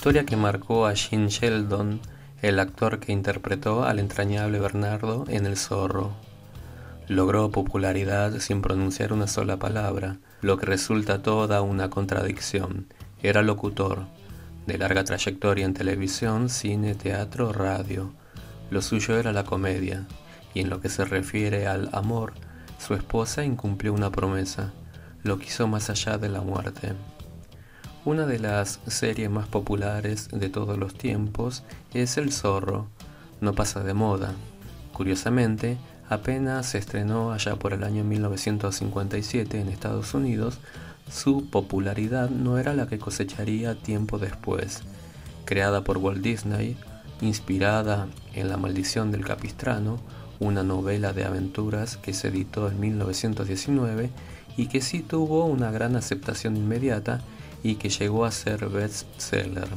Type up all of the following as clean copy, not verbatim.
historia que marcó a Gene Sheldon, el actor que interpretó al entrañable Bernardo en El Zorro. Logró popularidad sin pronunciar una sola palabra, lo que resulta toda una contradicción. Era locutor, de larga trayectoria en televisión, cine, teatro, radio. Lo suyo era la comedia, y en lo que se refiere al amor, su esposa incumplió una promesa, lo quiso más allá de la muerte. Una de las series más populares de todos los tiempos es El Zorro. No pasa de moda. Curiosamente, apenas se estrenó allá por el año 1957 en Estados Unidos, su popularidad no era la que cosecharía tiempo después. Creada por Walt Disney, inspirada en La maldición del Capistrano, una novela de aventuras que se editó en 1919 y que sí tuvo una gran aceptación inmediata y que llegó a ser bestseller.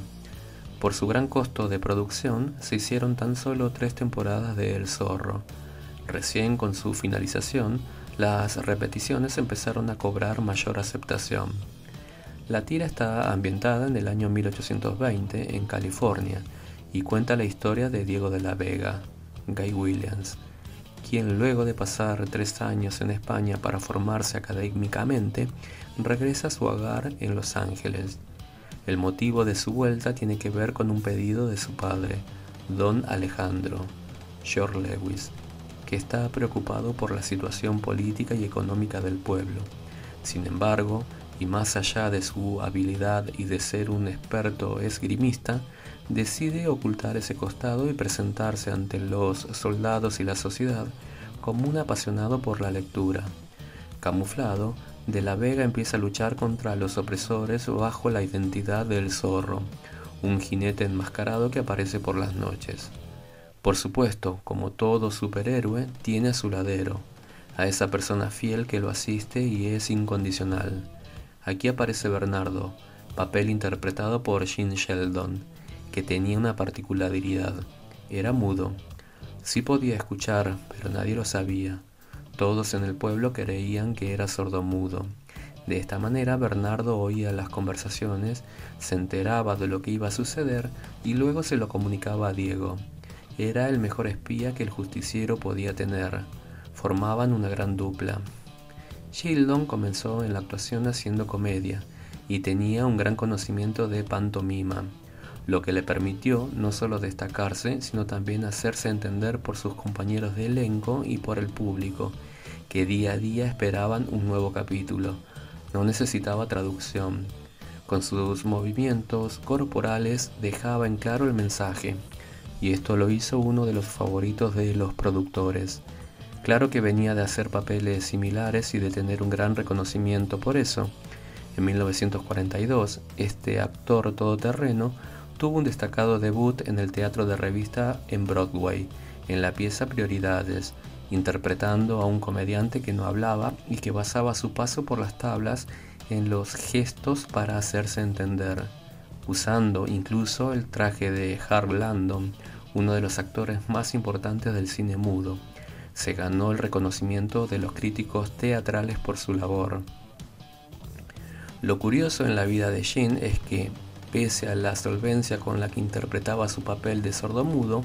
Por su gran costo de producción, se hicieron tan solo 3 temporadas de El Zorro. Recién con su finalización, las repeticiones empezaron a cobrar mayor aceptación. La tira está ambientada en el año 1820 en California y cuenta la historia de Diego de la Vega, Guy Williams, quien luego de pasar 3 años en España para formarse académicamente, regresa a su hogar en Los Ángeles. El motivo de su vuelta tiene que ver con un pedido de su padre, Don Alejandro, George Lewis, que está preocupado por la situación política y económica del pueblo. Sin embargo, y más allá de su habilidad y de ser un experto esgrimista, decide ocultar ese costado y presentarse ante los soldados y la sociedad como un apasionado por la lectura. Camuflado, De la Vega empieza a luchar contra los opresores bajo la identidad del Zorro, un jinete enmascarado que aparece por las noches. Por supuesto, como todo superhéroe, tiene a su ladero, a esa persona fiel que lo asiste y es incondicional. Aquí aparece Bernardo, papel interpretado por Gene Sheldon, que tenía una particularidad: era mudo. Sí podía escuchar, pero nadie lo sabía. Todos en el pueblo creían que era sordomudo. De esta manera Bernardo oía las conversaciones, se enteraba de lo que iba a suceder y luego se lo comunicaba a Diego. Era el mejor espía que el justiciero podía tener. Formaban una gran dupla. Sheldon comenzó en la actuación haciendo comedia y tenía un gran conocimiento de pantomima, lo que le permitió no solo destacarse, sino también hacerse entender por sus compañeros de elenco y por el público, que día a día esperaban un nuevo capítulo. No necesitaba traducción. Con sus movimientos corporales dejaba en claro el mensaje, y esto lo hizo uno de los favoritos de los productores. Claro que venía de hacer papeles similares y de tener un gran reconocimiento por eso. En 1942, este actor todoterreno tuvo un destacado debut en el teatro de revista en Broadway, en la pieza Prioridades, interpretando a un comediante que no hablaba y que basaba su paso por las tablas en los gestos para hacerse entender, usando incluso el traje de Harv Landon, uno de los actores más importantes del cine mudo. Se ganó el reconocimiento de los críticos teatrales por su labor. Lo curioso en la vida de Gene es que, pese a la solvencia con la que interpretaba su papel de sordomudo,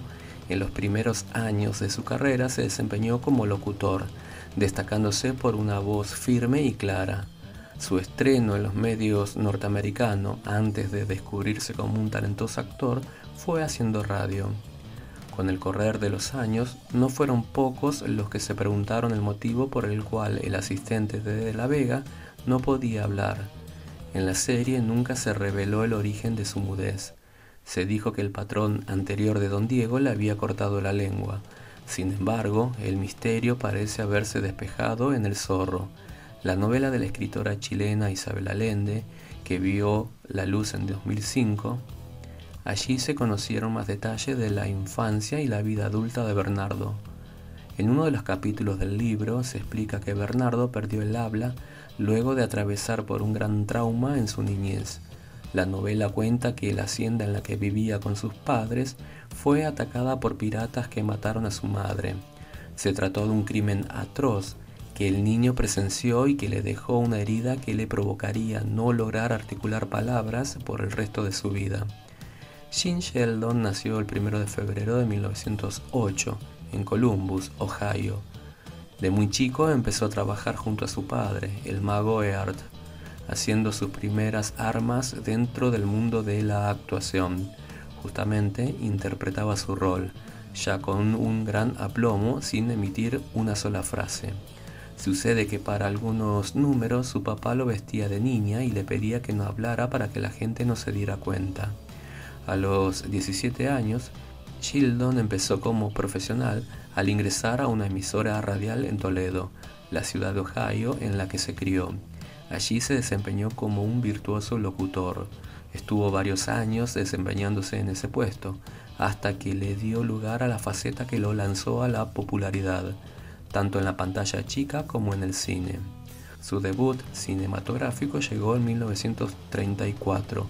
en los primeros años de su carrera se desempeñó como locutor, destacándose por una voz firme y clara. Su estreno en los medios norteamericanos, antes de descubrirse como un talentoso actor, fue haciendo radio. Con el correr de los años, no fueron pocos los que se preguntaron el motivo por el cual el asistente de la Vega no podía hablar. En la serie nunca se reveló el origen de su mudez. Se dijo que el patrón anterior de Don Diego le había cortado la lengua. Sin embargo, el misterio parece haberse despejado en El Zorro, la novela de la escritora chilena Isabel Allende, que vio la luz en 2005. Allí se conocieron más detalles de la infancia y la vida adulta de Bernardo. En uno de los capítulos del libro se explica que Bernardo perdió el habla luego de atravesar por un gran trauma en su niñez. La novela cuenta que la hacienda en la que vivía con sus padres fue atacada por piratas que mataron a su madre. Se trató de un crimen atroz que el niño presenció y que le dejó una herida que le provocaría no lograr articular palabras por el resto de su vida. Gene Sheldon nació el 1 de febrero de 1908 en Columbus, Ohio. De muy chico empezó a trabajar junto a su padre, el mago Earth, haciendo sus primeras armas dentro del mundo de la actuación. Justamente interpretaba su rol, ya con un gran aplomo sin emitir una sola frase. Sucede que para algunos números su papá lo vestía de niña y le pedía que no hablara para que la gente no se diera cuenta. A los 17 años, Sheldon empezó como profesional al ingresar a una emisora radial en Toledo, la ciudad de Ohio en la que se crió. Allí se desempeñó como un virtuoso locutor. Estuvo varios años desempeñándose en ese puesto, hasta que le dio lugar a la faceta que lo lanzó a la popularidad, tanto en la pantalla chica como en el cine. Su debut cinematográfico llegó en 1934,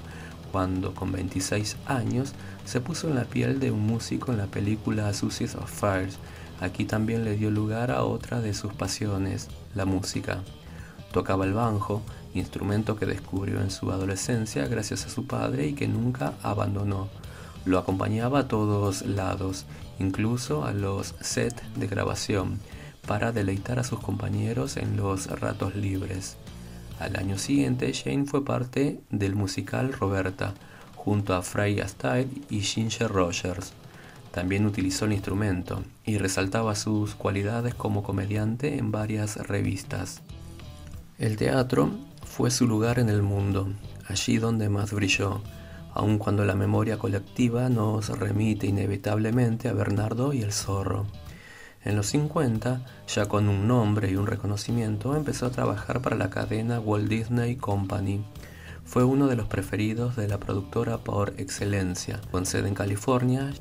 cuando con 26 años se puso en la piel de un músico en la película Suicide of Fires. Aquí también le dio lugar a otra de sus pasiones, la música. Tocaba el banjo, instrumento que descubrió en su adolescencia gracias a su padre y que nunca abandonó. Lo acompañaba a todos lados, incluso a los sets de grabación, para deleitar a sus compañeros en los ratos libres. Al año siguiente, Jane fue parte del musical Roberta, junto a Fred Astaire y Ginger Rogers. También utilizó el instrumento y resaltaba sus cualidades como comediante en varias revistas. El teatro fue su lugar en el mundo, allí donde más brilló, aun cuando la memoria colectiva nos remite inevitablemente a Bernardo y el Zorro. En los 50, ya con un nombre y un reconocimiento, empezó a trabajar para la cadena Walt Disney Company. Fue uno de los preferidos de la productora por excelencia. Con sede en California,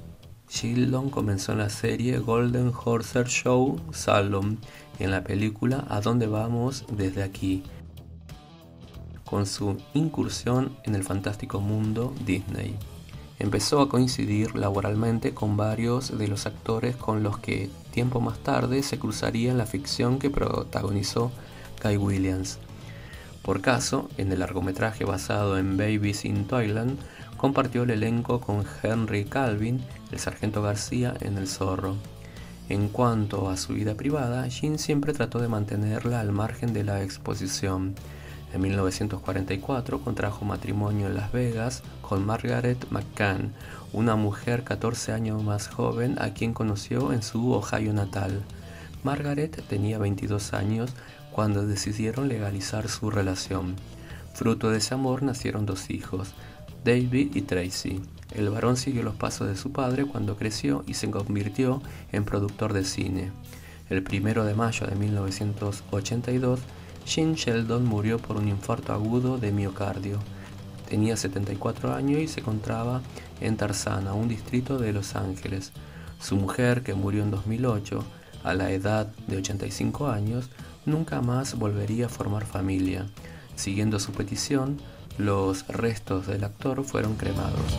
Sheldon comenzó en la serie Golden Horse Show Salem y en la película ¿A dónde vamos desde aquí?, con su incursión en el fantástico mundo Disney. Empezó a coincidir laboralmente con varios de los actores con los que tiempo más tarde se cruzaría en la ficción que protagonizó Guy Williams. Por caso, en el largometraje basado en Babies in Toyland, compartió el elenco con Henry Calvin, el sargento García en El Zorro. En cuanto a su vida privada, Gene siempre trató de mantenerla al margen de la exposición. En 1944 contrajo matrimonio en Las Vegas con Margaret McCann, una mujer 14 años más joven a quien conoció en su Ohio natal. Margaret tenía 22 años cuando decidieron legalizar su relación. Fruto de ese amor nacieron 2 hijos, David y Tracy. El varón siguió los pasos de su padre cuando creció y se convirtió en productor de cine. El 1 de mayo de 1982, Gene Sheldon murió por un infarto agudo de miocardio. Tenía 74 años y se encontraba en Tarzana, un distrito de Los Ángeles. Su mujer, que murió en 2008, a la edad de 85 años, nunca más volvería a formar familia. Siguiendo su petición, los restos del actor fueron cremados.